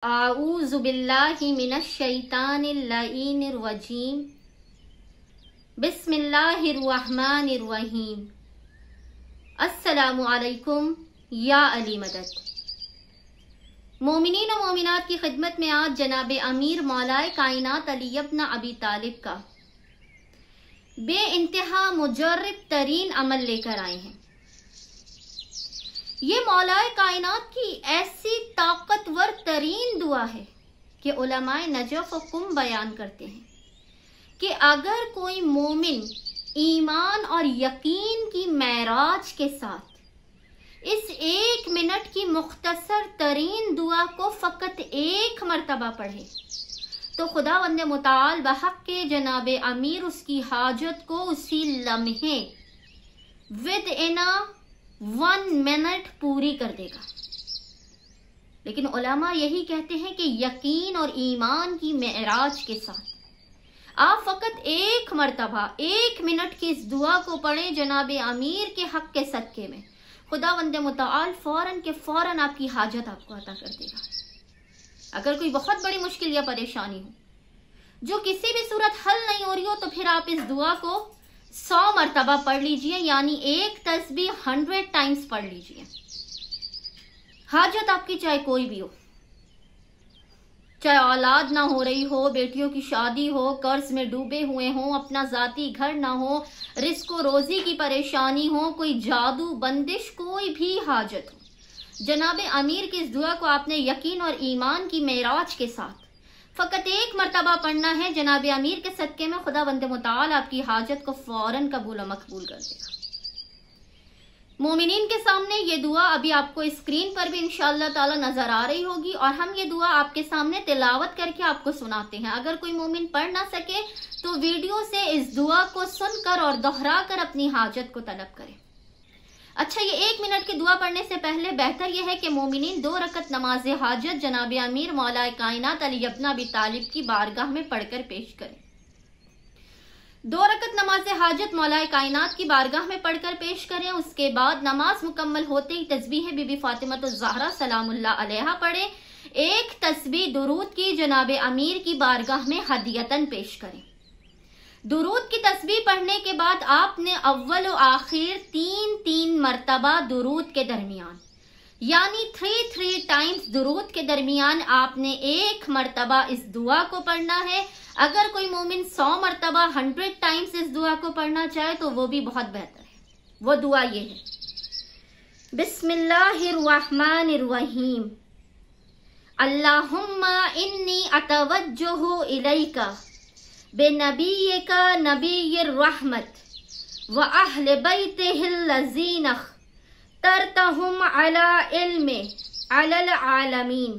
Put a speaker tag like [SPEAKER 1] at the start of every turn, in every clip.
[SPEAKER 1] आऊज़ु बिल्लाहि मिनश शैतानिर लईनिर रजीम। बिस्मिल्लाहिर रहमानिर रहीम। अस्सलामु अलैकुम या अली मदद। मोमिनीन और मोमिनात की खिदमत में आज जनाब अमीर मौलाए कायनात अली इब्न अबी तालिब का बे इंतहा मुजर्रब तरीन अमल लेकर आए हैं। ये मौलाए कायनात की ऐसी ताकतवर तरीन दुआ है कि उलमाए नजफ़ व कुम बयान करते हैं कि अगर कोई मोमिन ईमान और यकीन की मेराज के साथ इस 1 मिनट की मुख्तसर तरीन दुआ को फ़कत 1 मरतबा पढ़े तो खुदावंद मुताल बहक के जनाब अमीर उसकी हाजत को उसी लम्हे विद इना 1 मिनट पूरी कर देगा। लेकिन उलमा यही कहते हैं कि यकीन और ईमान की मेराज के साथ आप फकत 1 मरतबा 1 मिनट की इस दुआ को पढ़ें जनाब अमीर के हक के सदके में खुदावंद मुताल फौरन के फौरन आपकी हाजत आपको अता कर देगा। अगर कोई बहुत बड़ी मुश्किल या परेशानी हो जो किसी भी सूरत हल नहीं हो रही हो तो फिर आप इस दुआ को 100 मरतबा पढ़ लीजिए, यानी एक तस्बीह 100 टाइम्स पढ़ लीजिए। हाजत आपकी चाहे कोई भी हो, चाहे औलाद ना हो रही हो, बेटियों की शादी हो, कर्ज में डूबे हुए हो, अपना जाती घर ना हो, रिस्क रोजी की परेशानी हो, कोई जादू बंदिश, कोई भी हाजत हो, जनाब अमीर की इस दुआ को आपने यकीन और ईमान की मेराज के साथ फकत 1 मरतबा पढ़ना है। जनाब अमीर के सदके में खुदावंद मुताल आपकी हाजत को फौरन कबूल मकबूल कर देगा। मोमिनीन के सामने ये दुआ अभी आपको स्क्रीन पर भी इंशाअल्लाह ताला नजर आ रही होगी और हम ये दुआ आपके सामने तिलावत करके आपको सुनाते हैं। अगर कोई मोमिन पढ़ ना सके तो वीडियो से इस दुआ को सुनकर और दोहरा कर अपनी हाजत को तलब करें। अच्छा, ये 1 मिनट की दुआ पढ़ने से पहले बेहतर यह है कि मोमिनीन 2 रकत नमाज हाजत जनाब अमीर मौलाए कायनात अली इब्न अबी तालिब की बारगाह में पढ़कर पेश करें। 2 रकत नमाज हाजत मौलाए कायनात की बारगाह में पढ़कर पेश करें। उसके बाद नमाज मुकम्मल होते ही तस्बीह बीबी फातिमा ज़हरा सलामुल्लाह अलैहा पढ़े। 1 तस्बीह दुरूद की जनाब अमीर की बारगाह में हदियतन पेश करें। दुरूद की तस्बीह पढ़ने के बाद आपने अव्वल और आखिर 3 मरतबा दुरूद के दरमियान यानी 3 टाइम्स दुरूद के दरमियान आपने 1 मरतबा इस दुआ को पढ़ना है। अगर कोई मोमिन 100 मरतबा 100 टाइम्स इस दुआ को पढ़ना चाहे तो वो भी बहुत बेहतर है। वो दुआ ये है, बिस्मिल्लाहिर रहमानिर रहीम, अल्लाहुम्मा इन्नी अतवज्जहु इलैका बेनबीयिका नबीयिर रहमत व अहले बैतिहिल लज़ीना तरतहुम अला इल्मि अलल आलमीन,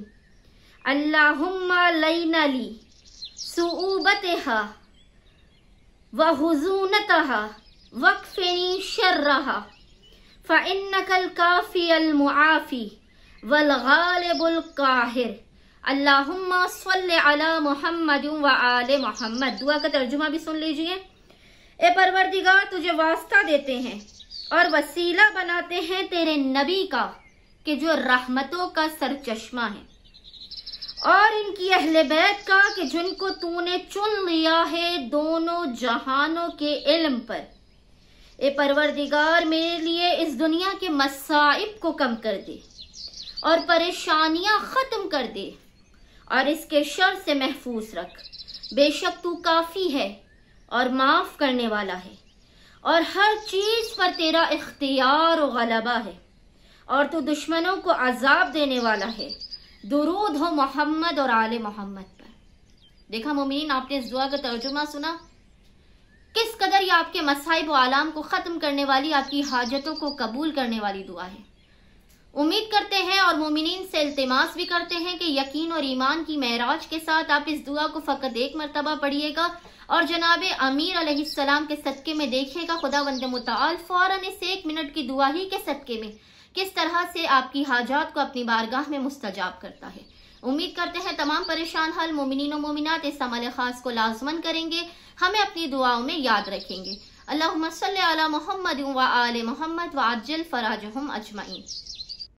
[SPEAKER 1] अल्लाहुम्मा लैनली सुऊबतहा व हुज़ूनतहा वक्फिनी शर्रहा फ़इन्नकल काफ़ियल मुआफ़ी वल गालिबुल काहिर, अल्लाहुम्मा सल्लि अला मुहम्मद व आले मुहम्मद। दुआ का तर्जुमा भी सुन लीजिए। ए परवरदिगार, तुझे वास्ता देते हैं और वसीला बनाते हैं तेरे नबी का कि जो रहमतों का सरचश्मा है, और इनकी अहले बैत का कि जिनको तूने चुन लिया है दोनों जहानों के इल्म पर। ए परवरदिगार, मेरे लिए इस दुनिया के मसाइब को कम कर दे और परेशानियां खत्म कर दे और इसके शर से महफूज रख। बेशक तू काफी है और माफ करने वाला है और हर चीज पर तेरा इख्तियार और गलबा है और तू दुश्मनों को अजाब देने वाला है। दुरूद हो मोहम्मद और आले मोहम्मद पर। देखा मोमिनीन, आपने इस दुआ का तर्जुमा सुना। किस कदर ये आपके मसाइब व आलाम को खत्म करने वाली, आपकी हाजतों को कबूल करने वाली दुआ है। उम्मीद करते हैं और मोमिनीन से इल्तिमास भी करते हैं कि यकीन और ईमान की मेराज के साथ आप इस दुआ को फकत 1 मरतबा पढ़िएगा और जनाब अमीर अलैहिस्सलाम के सदके में देखिएगा खुदावंद मुताल फौरन इस 1 मिनट की दुआ ही के सदके में किस तरह से आपकी हाजात को अपनी बारगाह में मुस्तजाब करता है। उम्मीद करते हैं तमाम परेशान हाल मोमिनीन और मोमिनात इस अमल खास को लाजमन करेंगे, हमें अपनी दुआओं में याद रखेंगे। अल्लाहुम्मा सल्लि अला मुहम्मद व आले मुहम्मद व अज्जिल फराजहुम अजमईन।